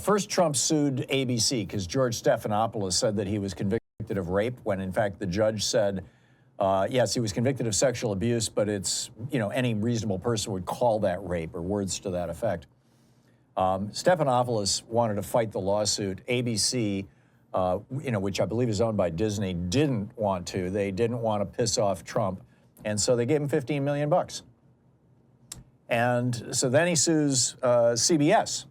first Trump sued ABC because George Stephanopoulos said that he was convicted of rape when, in fact, the judge said, yes, he was convicted of sexual abuse, but it's, you know, any reasonable person would call that rape or words to that effect. Stephanopoulos wanted to fight the lawsuit. ABC, you know, which I believe is owned by Disney, didn't want to. They didn't want to piss off Trump, and so they gave him $15 million. And so then he sues CBS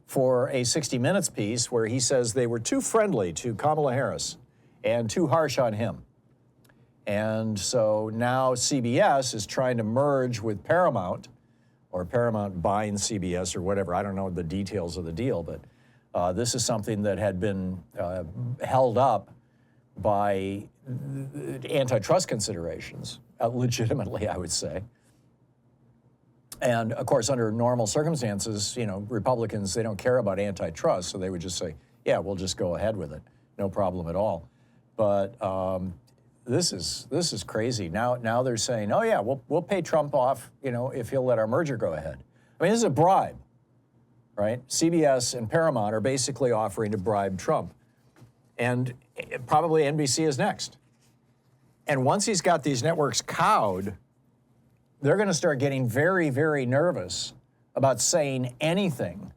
for a 60 Minutes piece where he says they were too friendly to Kamala Harris and too harsh on him. And so now CBS is trying to merge with Paramount, or Paramount buying CBS or whatever. I don't know the details of the deal, but this is something that had been held up by antitrust considerations, legitimately, I would say. And of course, under normal circumstances, you know, Republicans, they don't care about antitrust, so they would just say, yeah, we'll just go ahead with it. No problem at all. But this is crazy. Now they're saying, oh yeah, we'll pay Trump off, you know, if he'll let our merger go ahead. I mean, this is a bribe, right? CBS and Paramount are basically offering to bribe Trump. And probably NBC is next. And once he's got these networks cowed, they're going to start getting very, very nervous about saying anything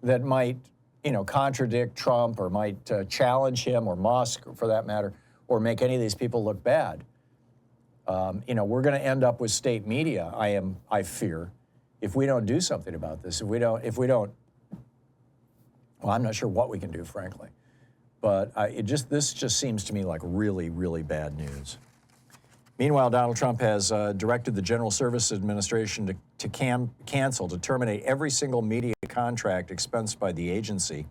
that might, you know, contradict Trump or might challenge him, or Musk, for that matter, or make any of these people look bad. You know, we're going to end up with state media, I fear, if we don't do something about this. If we don't, well, I'm not sure what we can do, frankly. But this just seems to me like really, really bad news. Meanwhile, Donald Trump has directed the General Services Administration to terminate every single media contract expensed by the agency.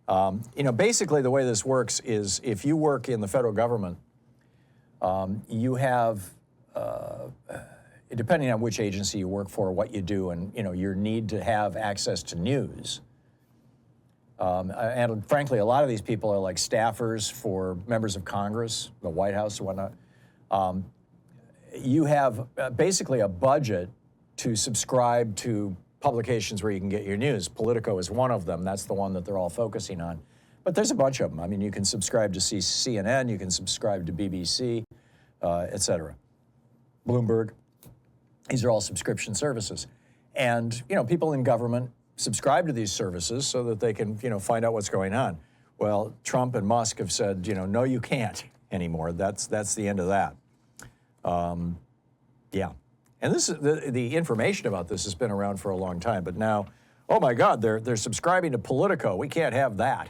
You know, basically the way this works is if you work in the federal government, you have, depending on which agency you work for, what you do, and, you know, your need to have access to news. And frankly, a lot of these people are like staffers for members of Congress, the White House and whatnot. You have basically a budget to subscribe to publications where you can get your news. Politico is one of them. That's the one that they're all focusing on. But there's a bunch of them. I mean, you can subscribe to CNN, you can subscribe to BBC, et cetera. Bloomberg. These are all subscription services. And, you know, people in government subscribe to these services so that they can, you know, find out what's going on. Well, Trump and Musk have said, you know, no, you can't anymore. That's the end of that. Yeah. And this is the information about this has been around for a long time, but now, oh my God, they're subscribing to Politico. We can't have that.